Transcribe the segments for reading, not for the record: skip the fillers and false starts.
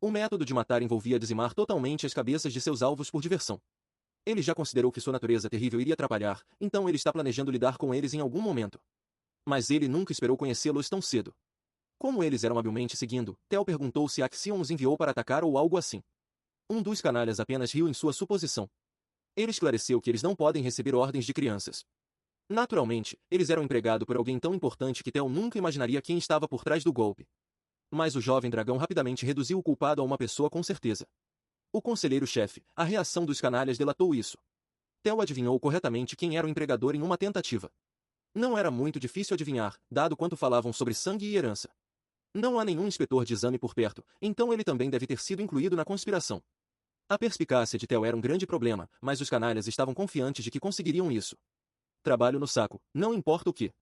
O método de matar envolvia dizimar totalmente as cabeças de seus alvos por diversão. Ele já considerou que sua natureza terrível iria atrapalhar, então ele está planejando lidar com eles em algum momento. Mas ele nunca esperou conhecê-los tão cedo. Como eles eram habilmente seguindo, Theo perguntou se Axion os enviou para atacar ou algo assim. Um dos canalhas apenas riu em sua suposição. Ele esclareceu que eles não podem receber ordens de crianças. Naturalmente, eles eram empregados por alguém tão importante que Theo nunca imaginaria quem estava por trás do golpe. Mas o jovem dragão rapidamente reduziu o culpado a uma pessoa com certeza. O conselheiro-chefe, a reação dos canalhas delatou isso. Theo adivinhou corretamente quem era o empregador em uma tentativa. Não era muito difícil adivinhar, dado quanto falavam sobre sangue e herança. Não há nenhum inspetor de exame por perto, então ele também deve ter sido incluído na conspiração. A perspicácia de Theo era um grande problema, mas os canalhas estavam confiantes de que conseguiriam isso. Trabalho no saco, não importa o que.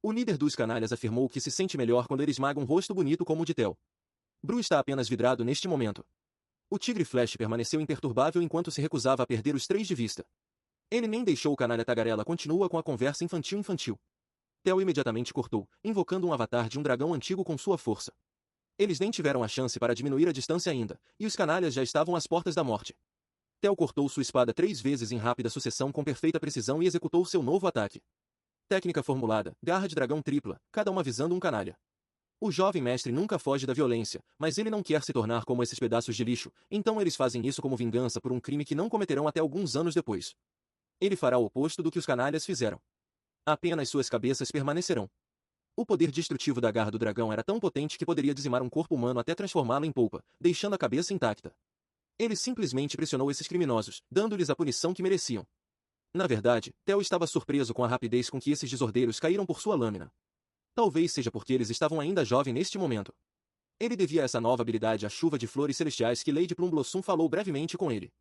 O líder dos canalhas afirmou que se sente melhor quando ele esmaga um rosto bonito como o de Theo. Bru está apenas vidrado neste momento. O tigre Flash permaneceu imperturbável enquanto se recusava a perder os três de vista. Ele nem deixou o canalha tagarela continua com a conversa infantil. Theo imediatamente cortou, invocando um avatar de um dragão antigo com sua força. Eles nem tiveram a chance para diminuir a distância ainda, e os canalhas já estavam às portas da morte. Theo cortou sua espada 3 vezes em rápida sucessão com perfeita precisão e executou seu novo ataque. Técnica formulada, garra de dragão tripla, cada uma visando um canalha. O jovem mestre nunca foge da violência, mas ele não quer se tornar como esses pedaços de lixo, então eles fazem isso como vingança por um crime que não cometerão até alguns anos depois. Ele fará o oposto do que os canalhas fizeram. Apenas suas cabeças permanecerão. O poder destrutivo da garra do dragão era tão potente que poderia dizimar um corpo humano até transformá-lo em polpa, deixando a cabeça intacta. Ele simplesmente pressionou esses criminosos, dando-lhes a punição que mereciam. Na verdade, Theo estava surpreso com a rapidez com que esses desordeiros caíram por sua lâmina. Talvez seja porque eles estavam ainda jovens neste momento. Ele devia essa nova habilidade à chuva de flores celestiais que Lady Plumblossom falou brevemente com ele.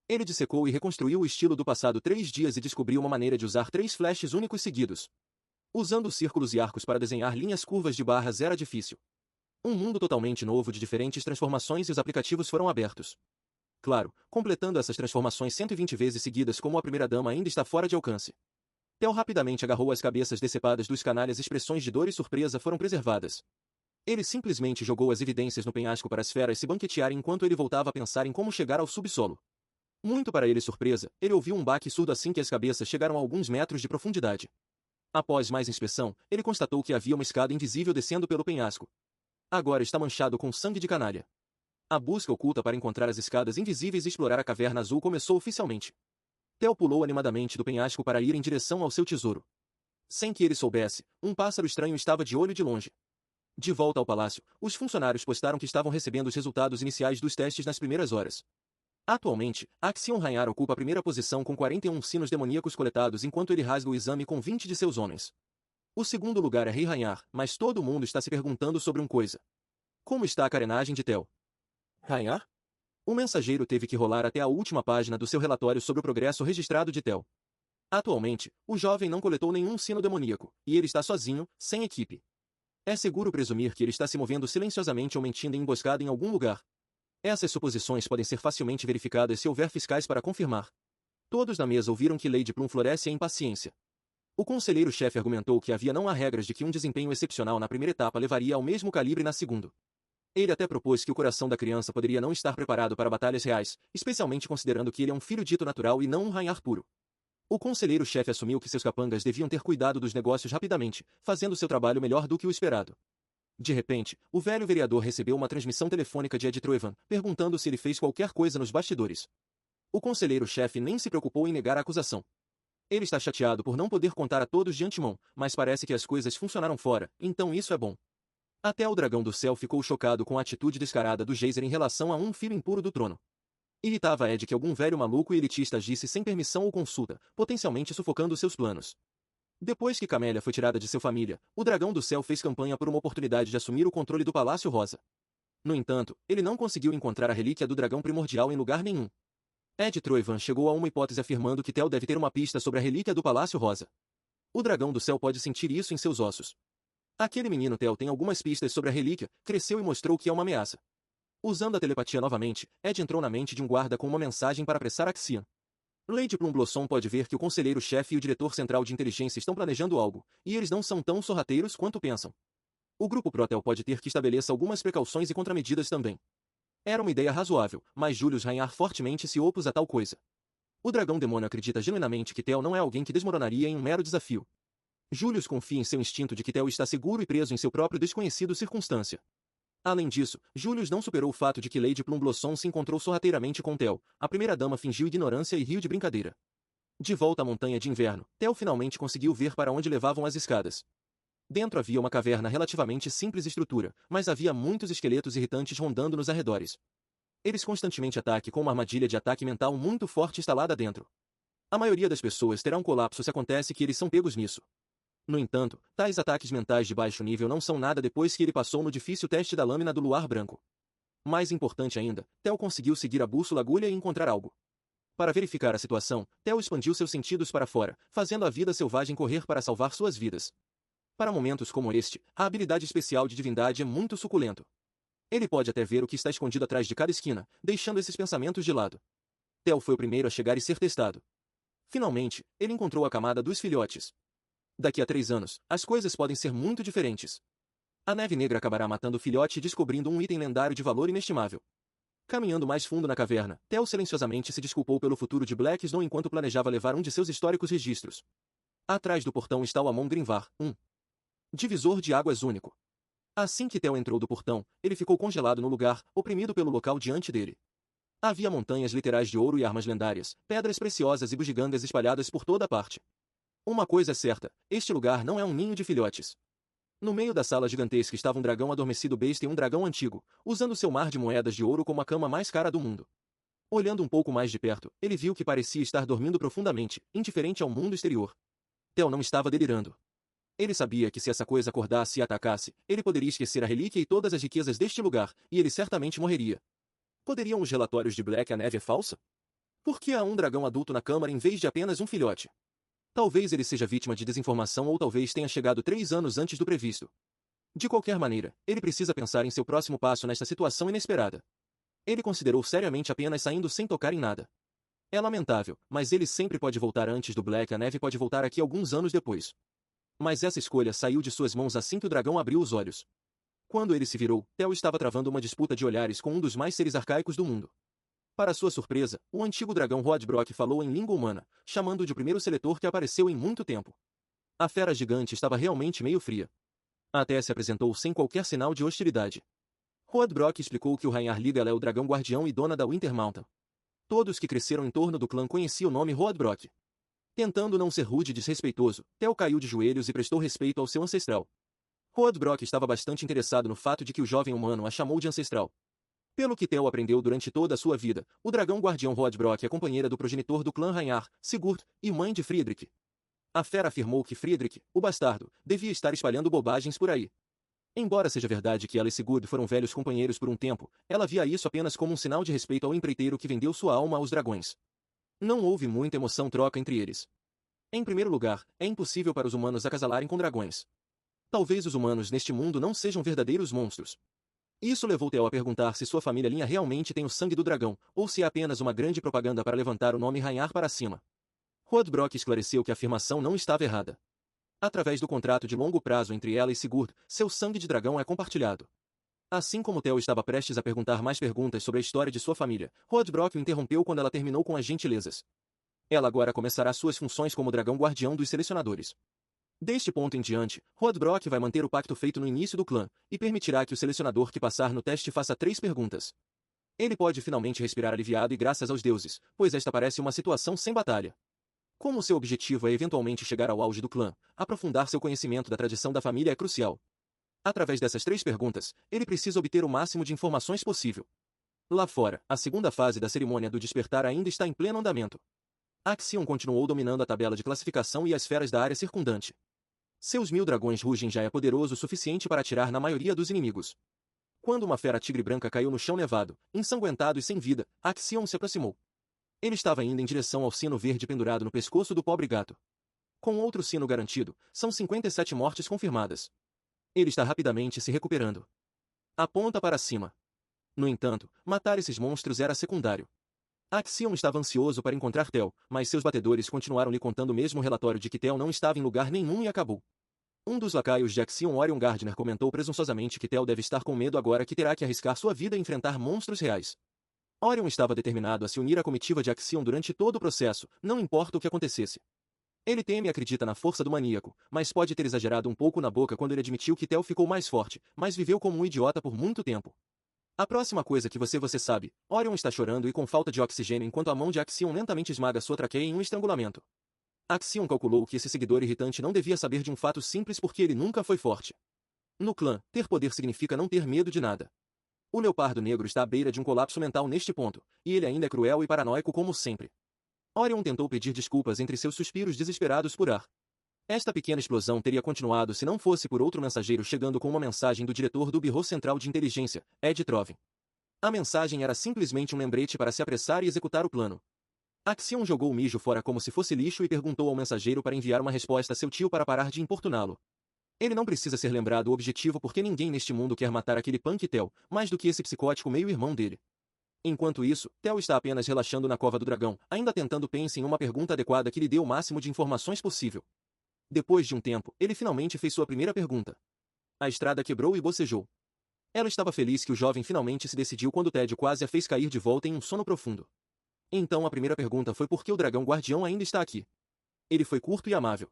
Ele dissecou e reconstruiu o estilo do passado 3 dias e descobriu uma maneira de usar 3 flashes únicos seguidos. Usando círculos e arcos para desenhar linhas curvas de barras era difícil. Um mundo totalmente novo de diferentes transformações e os aplicativos foram abertos. Claro, completando essas transformações 120 vezes seguidas como a primeira-dama ainda está fora de alcance. Theo rapidamente agarrou as cabeças decepadas dos canalhas e expressões de dor e surpresa foram preservadas. Ele simplesmente jogou as evidências no penhasco para as feras se banquetearem enquanto ele voltava a pensar em como chegar ao subsolo. Muito para ele surpresa, ele ouviu um baque surdo assim que as cabeças chegaram a alguns metros de profundidade. Após mais inspeção, ele constatou que havia uma escada invisível descendo pelo penhasco. Agora está manchado com sangue de canalha. A busca oculta para encontrar as escadas invisíveis e explorar a caverna azul começou oficialmente. Theo pulou animadamente do penhasco para ir em direção ao seu tesouro. Sem que ele soubesse, um pássaro estranho estava de olho de longe. De volta ao palácio, os funcionários postaram que estavam recebendo os resultados iniciais dos testes nas primeiras horas. Atualmente, Axion Rainar ocupa a primeira posição com 41 sinos demoníacos coletados enquanto ele rasga o exame com 20 de seus homens. O segundo lugar é Rei Rainar, mas todo mundo está se perguntando sobre uma coisa. Como está a carenagem de Theo? Rainar? O mensageiro teve que rolar até a última página do seu relatório sobre o progresso registrado de Theo. Atualmente, o jovem não coletou nenhum sino demoníaco, e ele está sozinho, sem equipe. É seguro presumir que ele está se movendo silenciosamente ou mentindo em emboscada em algum lugar. Essas suposições podem ser facilmente verificadas se houver fiscais para confirmar. Todos na mesa ouviram que Lady Plum floresce em impaciência. O conselheiro-chefe argumentou que não há regras de que um desempenho excepcional na primeira etapa levaria ao mesmo calibre na segunda. Ele até propôs que o coração da criança poderia não estar preparado para batalhas reais, especialmente considerando que ele é um filho dito natural e não um Rainar puro. O conselheiro-chefe assumiu que seus capangas deviam ter cuidado dos negócios rapidamente, fazendo seu trabalho melhor do que o esperado. De repente, o velho vereador recebeu uma transmissão telefônica de Ed Troevan, perguntando se ele fez qualquer coisa nos bastidores. O conselheiro-chefe nem se preocupou em negar a acusação. Ele está chateado por não poder contar a todos de antemão, mas parece que as coisas funcionaram fora, então isso é bom. Até o dragão do céu ficou chocado com a atitude descarada do Geyser em relação a um filho impuro do trono. Irritava Ed que algum velho maluco e elitista agisse sem permissão ou consulta, potencialmente sufocando seus planos. Depois que Camélia foi tirada de sua família, o dragão do céu fez campanha por uma oportunidade de assumir o controle do Palácio Rosa. No entanto, ele não conseguiu encontrar a relíquia do dragão primordial em lugar nenhum. Ed Troevan chegou a uma hipótese afirmando que Theo deve ter uma pista sobre a relíquia do Palácio Rosa. O dragão do céu pode sentir isso em seus ossos. Aquele menino Theo tem algumas pistas sobre a relíquia, cresceu e mostrou que é uma ameaça. Usando a telepatia novamente, Ed entrou na mente de um guarda com uma mensagem para apressar Axion. Lady Plumblossom pode ver que o conselheiro-chefe e o diretor central de inteligência estão planejando algo, e eles não são tão sorrateiros quanto pensam. O grupo Protel pode ter que estabelecer algumas precauções e contramedidas também. Era uma ideia razoável, mas Julius Reinhard fortemente se opôs a tal coisa. O dragão demônio acredita genuinamente que Theo não é alguém que desmoronaria em um mero desafio. Julius confia em seu instinto de que Theo está seguro e preso em seu próprio desconhecido circunstância. Além disso, Julius não superou o fato de que Lady Plumblossom se encontrou sorrateiramente com Theo. A primeira-dama fingiu ignorância e riu de brincadeira. De volta à montanha de inverno, Theo finalmente conseguiu ver para onde levavam as escadas. Dentro havia uma caverna relativamente simples estrutura, mas havia muitos esqueletos irritantes rondando nos arredores. Eles constantemente atacam com uma armadilha de ataque mental muito forte instalada dentro. A maioria das pessoas terá um colapso se acontece que eles são pegos nisso. No entanto, tais ataques mentais de baixo nível não são nada depois que ele passou no difícil teste da lâmina do luar branco. Mais importante ainda, Theo conseguiu seguir a bússola agulha e encontrar algo. Para verificar a situação, Theo expandiu seus sentidos para fora, fazendo a vida selvagem correr para salvar suas vidas. Para momentos como este, a habilidade especial de divindade é muito suculento. Ele pode até ver o que está escondido atrás de cada esquina, deixando esses pensamentos de lado. Theo foi o primeiro a chegar e ser testado. Finalmente, ele encontrou a camada dos filhotes. Daqui a 3 anos, as coisas podem ser muito diferentes. A neve negra acabará matando o filhote e descobrindo um item lendário de valor inestimável. Caminhando mais fundo na caverna, Theo silenciosamente se desculpou pelo futuro de Black Snow enquanto planejava levar um de seus históricos registros. Atrás do portão está o Amon Grinvar, um divisor de águas único. Assim que Theo entrou do portão, ele ficou congelado no lugar, oprimido pelo local diante dele. Havia montanhas literais de ouro e armas lendárias, pedras preciosas e bugigangas espalhadas por toda a parte. Uma coisa é certa, este lugar não é um ninho de filhotes. No meio da sala gigantesca estava um dragão adormecido besta e um dragão antigo, usando seu mar de moedas de ouro como a cama mais cara do mundo. Olhando um pouco mais de perto, ele viu que parecia estar dormindo profundamente, indiferente ao mundo exterior. Theo não estava delirando. Ele sabia que se essa coisa acordasse e atacasse, ele poderia esquecer a relíquia e todas as riquezas deste lugar, e ele certamente morreria. Poderiam os relatórios de Black a neve é falsa? Por que há um dragão adulto na câmara em vez de apenas um filhote? Talvez ele seja vítima de desinformação ou talvez tenha chegado 3 anos antes do previsto. De qualquer maneira, ele precisa pensar em seu próximo passo nesta situação inesperada. Ele considerou seriamente apenas saindo sem tocar em nada. É lamentável, mas ele sempre pode voltar antes do Black. A neve pode voltar aqui alguns anos depois. Mas essa escolha saiu de suas mãos assim que o dragão abriu os olhos. Quando ele se virou, Theo estava travando uma disputa de olhares com um dos mais seres arcaicos do mundo. Para sua surpresa, o antigo dragão Rodbrok falou em língua humana, chamando-o de primeiro seletor que apareceu em muito tempo. A fera gigante estava realmente meio fria. Até se apresentou sem qualquer sinal de hostilidade. Rodbrok explicou que o Reinhard Ligal é o dragão guardião e dona da Winter Mountain. Todos que cresceram em torno do clã conheciam o nome Rodbrok. Tentando não ser rude e desrespeitoso, Theo caiu de joelhos e prestou respeito ao seu ancestral. Rodbrok estava bastante interessado no fato de que o jovem humano a chamou de ancestral. Pelo que Theo aprendeu durante toda a sua vida, o dragão guardião Rodbrok é companheira do progenitor do clã Reinhard, Sigurd, e mãe de Friedrich. A fera afirmou que Friedrich, o bastardo, devia estar espalhando bobagens por aí. Embora seja verdade que ela e Sigurd foram velhos companheiros por um tempo, ela via isso apenas como um sinal de respeito ao empreiteiro que vendeu sua alma aos dragões. Não houve muita emoção troca entre eles. Em primeiro lugar, é impossível para os humanos acasalarem com dragões. Talvez os humanos neste mundo não sejam verdadeiros monstros. Isso levou Theo a perguntar se sua família linha realmente tem o sangue do dragão, ou se é apenas uma grande propaganda para levantar o nome Reinhard para cima. Rodbrok esclareceu que a afirmação não estava errada. Através do contrato de longo prazo entre ela e Sigurd, seu sangue de dragão é compartilhado. Assim como Theo estava prestes a perguntar mais perguntas sobre a história de sua família, Rodbrok o interrompeu quando ela terminou com as gentilezas. Ela agora começará suas funções como dragão guardião dos selecionadores. Deste ponto em diante, Rodbrok vai manter o pacto feito no início do clã, e permitirá que o selecionador que passar no teste faça 3 perguntas. Ele pode finalmente respirar aliviado e graças aos deuses, pois esta parece uma situação sem batalha. Como seu objetivo é eventualmente chegar ao auge do clã, aprofundar seu conhecimento da tradição da família é crucial. Através dessas 3 perguntas, ele precisa obter o máximo de informações possível. Lá fora, a segunda fase da cerimônia do despertar ainda está em pleno andamento. Axion continuou dominando a tabela de classificação e as feras da área circundante. Seus 1000 dragões rugem já é poderoso o suficiente para atirar na maioria dos inimigos. Quando uma fera tigre branca caiu no chão nevado, ensanguentado e sem vida, Axion se aproximou. Ele estava indo em direção ao sino verde pendurado no pescoço do pobre gato. Com outro sino garantido, são 57 mortes confirmadas. Ele está rapidamente se recuperando. Aponta para cima. No entanto, matar esses monstros era secundário. Axion estava ansioso para encontrar Theo, mas seus batedores continuaram lhe contando o mesmo relatório de que Theo não estava em lugar nenhum e acabou. Um dos lacaios de Axion, Orion Gardner, comentou presunçosamente que Theo deve estar com medo agora que terá que arriscar sua vida e enfrentar monstros reais. Orion estava determinado a se unir à comitiva de Axion durante todo o processo, não importa o que acontecesse. Ele teme e acredita na força do maníaco, mas pode ter exagerado um pouco na boca quando ele admitiu que Theo ficou mais forte, mas viveu como um idiota por muito tempo. A próxima coisa que você sabe, Orion está chorando e com falta de oxigênio enquanto a mão de Axion lentamente esmaga sua traqueia em um estrangulamento. Axion calculou que esse seguidor irritante não devia saber de um fato simples porque ele nunca foi forte. No clã, ter poder significa não ter medo de nada. O Leopardo Negro está à beira de um colapso mental neste ponto, e ele ainda é cruel e paranoico como sempre. Orion tentou pedir desculpas entre seus suspiros desesperados por ar. Esta pequena explosão teria continuado se não fosse por outro mensageiro chegando com uma mensagem do diretor do Bureau Central de Inteligência, Ed Troven. A mensagem era simplesmente um lembrete para se apressar e executar o plano. Axion jogou o mijo fora como se fosse lixo e perguntou ao mensageiro para enviar uma resposta a seu tio para parar de importuná-lo. Ele não precisa ser lembrado o objetivo porque ninguém neste mundo quer matar aquele punk Theo, mais do que esse psicótico meio-irmão dele. Enquanto isso, Theo está apenas relaxando na cova do dragão, ainda tentando pensar em uma pergunta adequada que lhe dê o máximo de informações possível. Depois de um tempo, ele finalmente fez sua primeira pergunta. A estrada quebrou e bocejou. Ela estava feliz que o jovem finalmente se decidiu quando Ted quase a fez cair de volta em um sono profundo. Então a primeira pergunta foi por que o dragão guardião ainda está aqui. Ele foi curto e amável.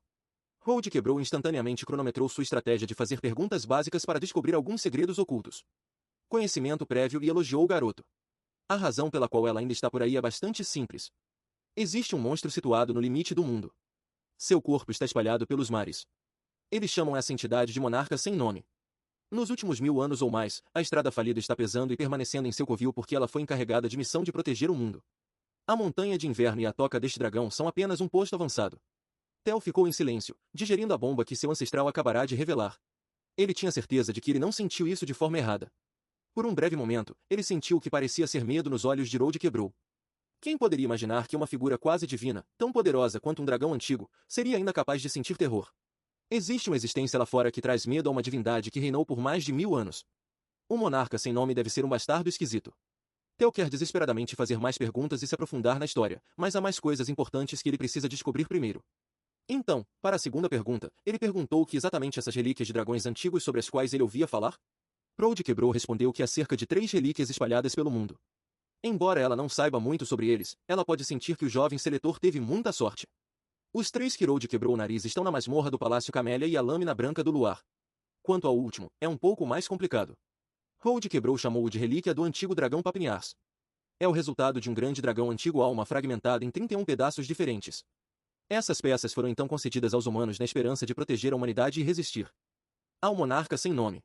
Hold quebrou instantaneamente e cronometrou sua estratégia de fazer perguntas básicas para descobrir alguns segredos ocultos. Conhecimento prévio e elogiou o garoto. A razão pela qual ela ainda está por aí é bastante simples. Existe um monstro situado no limite do mundo. Seu corpo está espalhado pelos mares. Eles chamam essa entidade de monarca sem nome. Nos últimos 1000 anos ou mais, a estrada falida está pesando e permanecendo em seu covil porque ela foi encarregada de missão de proteger o mundo. A montanha de inverno e a toca deste dragão são apenas um posto avançado. Theo ficou em silêncio, digerindo a bomba que seu ancestral acabará de revelar. Ele tinha certeza de que ele não sentiu isso de forma errada. Por um breve momento, ele sentiu o que parecia ser medo nos olhos de Rold quebrou. Quem poderia imaginar que uma figura quase divina, tão poderosa quanto um dragão antigo, seria ainda capaz de sentir terror? Existe uma existência lá fora que traz medo a uma divindade que reinou por mais de 1000 anos. Um monarca sem nome deve ser um bastardo esquisito. Theo quer desesperadamente fazer mais perguntas e se aprofundar na história, mas há mais coisas importantes que ele precisa descobrir primeiro. Então, para a segunda pergunta, ele perguntou o que exatamente essas relíquias de dragões antigos sobre as quais ele ouvia falar? Rold quebrou respondeu que há cerca de 3 relíquias espalhadas pelo mundo. Embora ela não saiba muito sobre eles, ela pode sentir que o jovem seletor teve muita sorte. Os 3 que Rold quebrou o nariz estão na masmorra do Palácio Camélia e a Lâmina Branca do Luar. Quanto ao último, é um pouco mais complicado. Rold quebrou chamou-o de relíquia do antigo dragão Papniars. É o resultado de um grande dragão antigo alma fragmentada em 31 pedaços diferentes. Essas peças foram então concedidas aos humanos na esperança de proteger a humanidade e resistir ao monarca sem nome.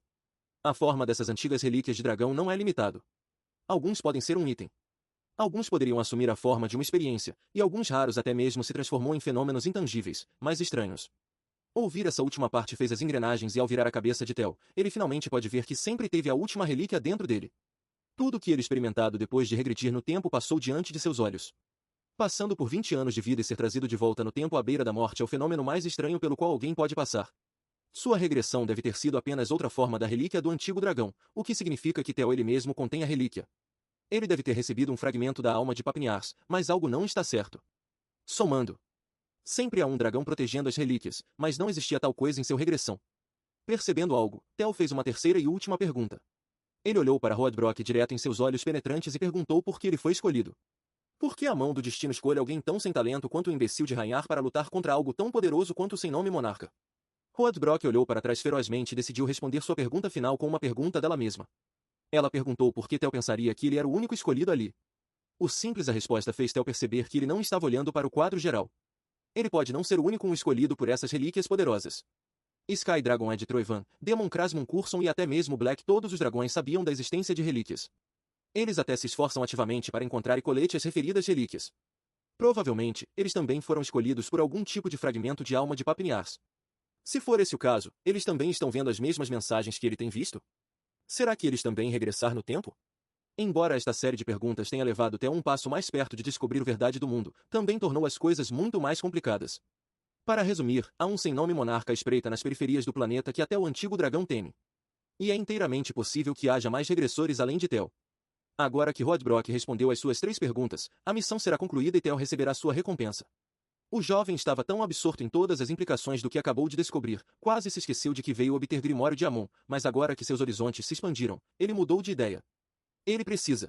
A forma dessas antigas relíquias de dragão não é limitado. Alguns podem ser um item. Alguns poderiam assumir a forma de uma experiência, e alguns raros até mesmo se transformou em fenômenos intangíveis, mas estranhos. Ouvir essa última parte fez as engrenagens e ao virar a cabeça de Theo, ele finalmente pode ver que sempre teve a última relíquia dentro dele. Tudo o que ele experimentado depois de regredir no tempo passou diante de seus olhos. Passando por 20 anos de vida e ser trazido de volta no tempo à beira da morte é o fenômeno mais estranho pelo qual alguém pode passar. Sua regressão deve ter sido apenas outra forma da relíquia do antigo dragão, o que significa que Theo ele mesmo contém a relíquia. Ele deve ter recebido um fragmento da alma de Papniars, mas algo não está certo. Somando. Sempre há um dragão protegendo as relíquias, mas não existia tal coisa em seu regressão. Percebendo algo, Theo fez uma terceira e última pergunta. Ele olhou para Rodbrok direto em seus olhos penetrantes e perguntou por que ele foi escolhido. Por que a mão do destino escolhe alguém tão sem talento quanto o imbecil de Rainar para lutar contra algo tão poderoso quanto o sem nome monarca? Rodbrok olhou para trás ferozmente e decidiu responder sua pergunta final com uma pergunta dela mesma. Ela perguntou por que Theo pensaria que ele era o único escolhido ali. O simples a resposta fez Theo perceber que ele não estava olhando para o quadro geral. Ele pode não ser o único escolhido por essas relíquias poderosas. Sky Dragon Ed Troivan, Demon Krasmon Curson e até mesmo Black todos os dragões sabiam da existência de relíquias. Eles até se esforçam ativamente para encontrar e colete as referidas relíquias. Provavelmente, eles também foram escolhidos por algum tipo de fragmento de alma de Papniars. Se for esse o caso, eles também estão vendo as mesmas mensagens que ele tem visto? Será que eles também regressar no tempo? Embora esta série de perguntas tenha levado até um passo mais perto de descobrir a verdade do mundo, também tornou as coisas muito mais complicadas. Para resumir, há um sem nome monarca à espreita nas periferias do planeta que até o antigo dragão teme. E é inteiramente possível que haja mais regressores além de Theo. Agora que Rodbrok respondeu às suas 3 perguntas, a missão será concluída e Theo receberá sua recompensa. O jovem estava tão absorto em todas as implicações do que acabou de descobrir, quase se esqueceu de que veio obter Grimório de Amon, mas agora que seus horizontes se expandiram, ele mudou de ideia. Ele precisa